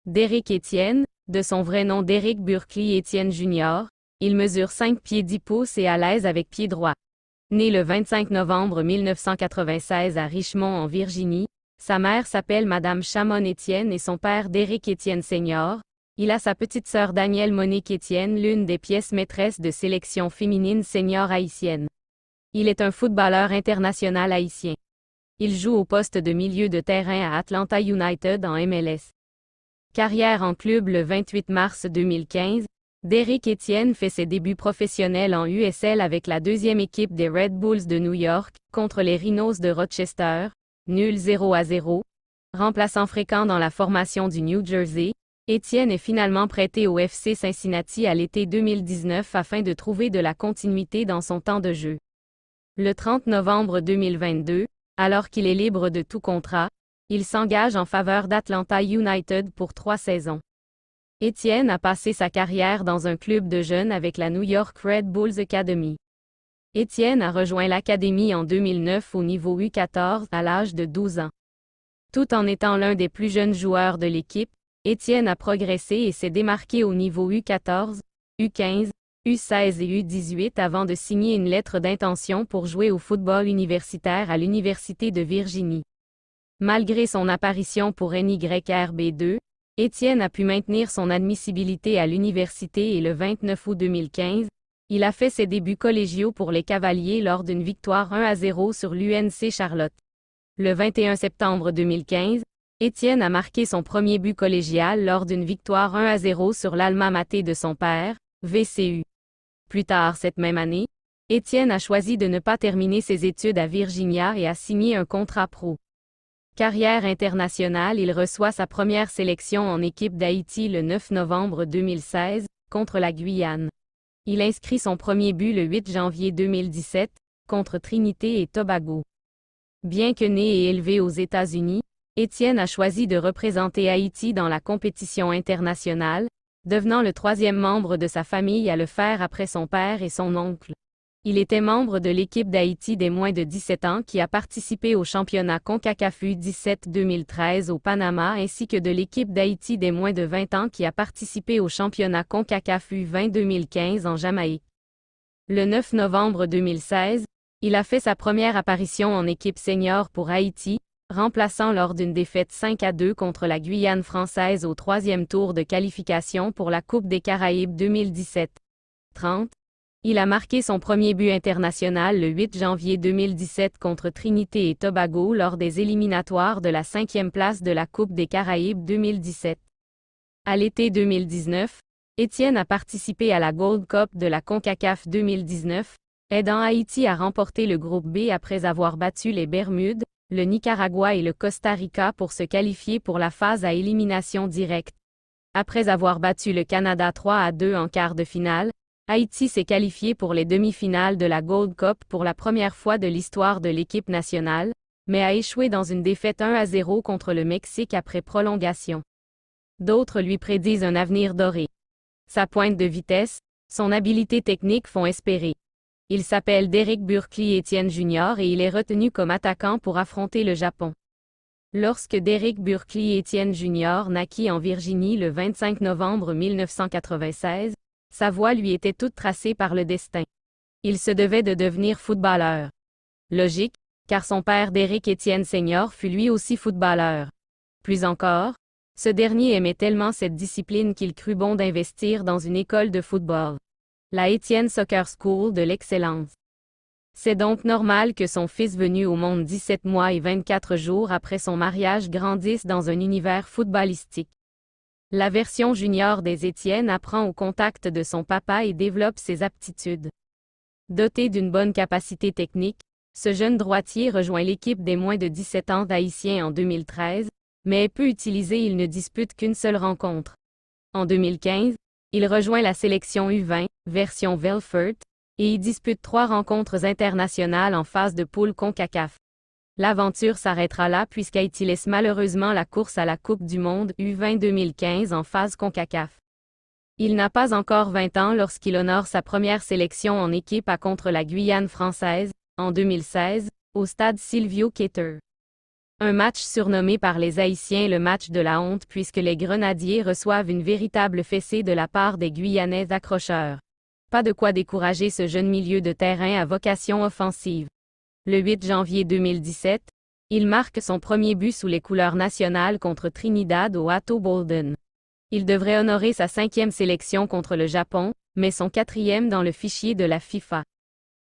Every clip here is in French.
Derrick Etienne, de son vrai nom Derrick Burkley Etienne Jr., il mesure 5 pieds 10 pouces et à l'aise avec pied droit. Né le 25 novembre 1996 à Richmond en Virginie, sa mère s'appelle Madame Chamon Etienne et son père Derrick Etienne Sr. Il a sa petite sœur Danielle Monique Etienne, l'une des pièces maîtresses de sélection féminine senior haïtienne. Il est un footballeur international haïtien. Il joue au poste de milieu de terrain à Atlanta United en MLS. Carrière en club le 28 mars 2015, Derrick Etienne fait ses débuts professionnels en USL avec la deuxième équipe des Red Bulls de New York, contre les Rhinos de Rochester, nul 0-0. Remplaçant fréquent dans la formation du New Jersey, Etienne est finalement prêté au FC Cincinnati à l'été 2019 afin de trouver de la continuité dans son temps de jeu. Le 30 novembre 2022, alors qu'il est libre de tout contrat, il s'engage en faveur d'Atlanta United pour 3 saisons. Etienne a passé sa carrière dans un club de jeunes avec la New York Red Bulls Academy. Etienne a rejoint l'académie en 2009 au niveau U14 à l'âge de 12 ans. Tout en étant l'un des plus jeunes joueurs de l'équipe, Etienne a progressé et s'est démarqué au niveau U14, U15, U16 et U18 avant de signer une lettre d'intention pour jouer au football universitaire à l'Université de Virginie. Malgré son apparition pour NYRB2, Etienne a pu maintenir son admissibilité à l'université et le 29 août 2015, il a fait ses débuts collégiaux pour les Cavaliers lors d'une victoire 1-0 sur l'UNC Charlotte. Le 21 septembre 2015, Etienne a marqué son premier but collégial lors d'une victoire 1-0 sur l'Alma Mater de son père, VCU. Plus tard cette même année, Etienne a choisi de ne pas terminer ses études à Virginia et a signé un contrat pro. Carrière internationale, il reçoit sa première sélection en équipe d'Haïti le 9 novembre 2016, contre la Guyane. Il inscrit son premier but le 8 janvier 2017, contre Trinité et Tobago. Bien que né et élevé aux États-Unis, Etienne a choisi de représenter Haïti dans la compétition internationale, devenant le 3e membre de sa famille à le faire après son père et son oncle. Il était membre de l'équipe d'Haïti des moins de 17 ans qui a participé au championnat CONCACAF U17 2013 au Panama ainsi que de l'équipe d'Haïti des moins de 20 ans qui a participé au championnat CONCACAF U20 2015 en Jamaïque. Le 9 novembre 2016, il a fait sa première apparition en équipe senior pour Haïti, remplaçant lors d'une défaite 5-2 contre la Guyane française au 3e tour de qualification pour la Coupe des Caraïbes 2017. 30. Il a marqué son premier but international le 8 janvier 2017 contre Trinité et Tobago lors des éliminatoires de la 5e place de la Coupe des Caraïbes 2017. À l'été 2019, Etienne a participé à la Gold Cup de la CONCACAF 2019, aidant Haïti à remporter le groupe B après avoir battu les Bermudes, le Nicaragua et le Costa Rica pour se qualifier pour la phase à élimination directe. Après avoir battu le Canada 3-2 en quart de finale, Haïti s'est qualifié pour les demi-finales de la Gold Cup pour la première fois de l'histoire de l'équipe nationale, mais a échoué dans une défaite 1-0 contre le Mexique après prolongation. D'autres lui prédisent un avenir doré. Sa pointe de vitesse, son habileté technique font espérer. Il s'appelle Derrick Burkley Etienne Jr. et il est retenu comme attaquant pour affronter le Japon. Lorsque Derrick Burkley Etienne Jr. naquit en Virginie le 25 novembre 1996, sa voie lui était toute tracée par le destin. Il se devait de devenir footballeur. Logique, car son père Derrick Etienne Sr. fut lui aussi footballeur. Plus encore, ce dernier aimait tellement cette discipline qu'il crut bon d'investir dans une école de football. La Etienne Soccer School de l'excellence. C'est donc normal que son fils venu au monde 17 mois et 24 jours après son mariage grandisse dans un univers footballistique. La version junior des Etienne apprend au contact de son papa et développe ses aptitudes. Doté d'une bonne capacité technique, ce jeune droitier rejoint l'équipe des moins de 17 ans d'Haïtiens en 2013, mais est peu utilisé, il ne dispute qu'une seule rencontre. En 2015, il rejoint la sélection U20, version Velfert, et y dispute 3 rencontres internationales en phase de poule CONCACAF. L'aventure s'arrêtera là puisqu'Haïti laisse malheureusement la course à la Coupe du Monde U20 2015 en phase CONCACAF. Il n'a pas encore 20 ans lorsqu'il honore sa première sélection en équipe à contre la Guyane française, en 2016, au stade Silvio Keter. Un match surnommé par les Haïtiens le match de la honte puisque les Grenadiers reçoivent une véritable fessée de la part des Guyanais accrocheurs. Pas de quoi décourager ce jeune milieu de terrain à vocation offensive. Le 8 janvier 2017, il marque son premier but sous les couleurs nationales contre Trinidad au Atto Boldon. Il devrait honorer sa 5e sélection contre le Japon, mais son 4e dans le fichier de la FIFA.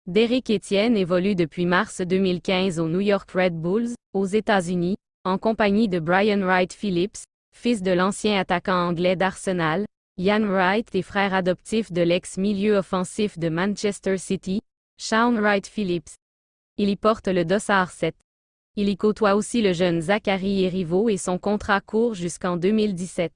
Derrick Etienne évolue depuis mars 2015 aux New York Red Bulls, aux États-Unis, en compagnie de Brian Wright Phillips, fils de l'ancien attaquant anglais d'Arsenal, Ian Wright et frère adoptif de l'ex-milieu offensif de Manchester City, Shaun Wright Phillips. Il y porte le dossard 7. Il y côtoie aussi le jeune Zachary Erivo et son contrat court jusqu'en 2017.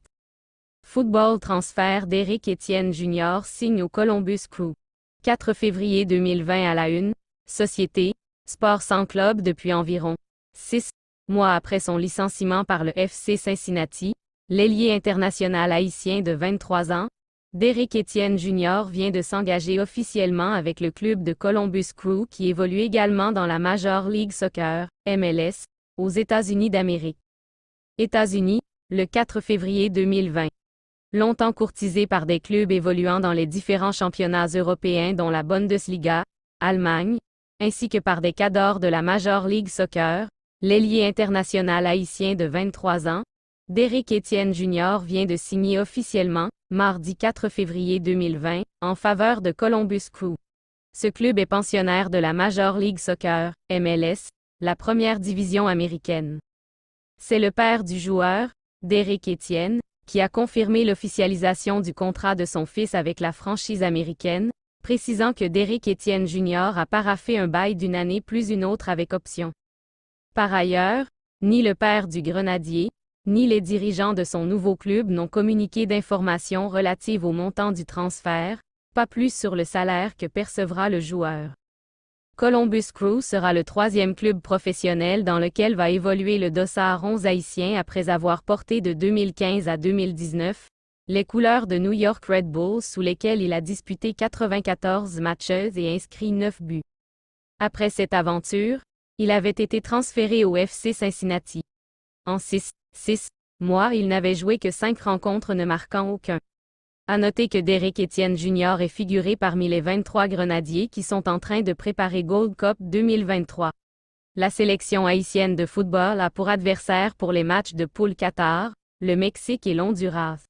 Football transfert Derrick Etienne Jr. signe au Columbus Crew. 4 février 2020 à la une, Société, sport sans club depuis environ 6 mois après son licenciement par le FC Cincinnati, l'ailier international haïtien de 23 ans, Derrick Etienne Jr. vient de s'engager officiellement avec le club de Columbus Crew qui évolue également dans la Major League Soccer, MLS, aux États-Unis d'Amérique. États-Unis, le 4 février 2020. Longtemps courtisé par des clubs évoluant dans les différents championnats européens dont la Bundesliga, Allemagne, ainsi que par des cadors de la Major League Soccer, l'ailier international haïtien de 23 ans, Derrick Etienne Jr. vient de signer officiellement, mardi 4 février 2020, en faveur de Columbus Crew. Ce club est pensionnaire de la Major League Soccer, MLS, la première division américaine. C'est le père du joueur, Derrick Etienne, qui a confirmé l'officialisation du contrat de son fils avec la franchise américaine, précisant que Derrick Etienne Jr. a paraphé un bail d'une année plus une autre avec option. Par ailleurs, ni le père du Grenadier, ni les dirigeants de son nouveau club n'ont communiqué d'informations relatives au montant du transfert, pas plus sur le salaire que percevra le joueur. Columbus Crew sera le 3e club professionnel dans lequel va évoluer le dossard 11 haïtien après avoir porté de 2015 à 2019 les couleurs de New York Red Bulls sous lesquelles il a disputé 94 matchs et inscrit 9 buts. Après cette aventure, il avait été transféré au FC Cincinnati. En 6 mois, il n'avait joué que 5 rencontres ne marquant aucun. À noter que Derrick Etienne Jr. est figuré parmi les 23 Grenadiers qui sont en train de préparer Gold Cup 2023. La sélection haïtienne de football a pour adversaire pour les matchs de poule Qatar, le Mexique et l'Honduras.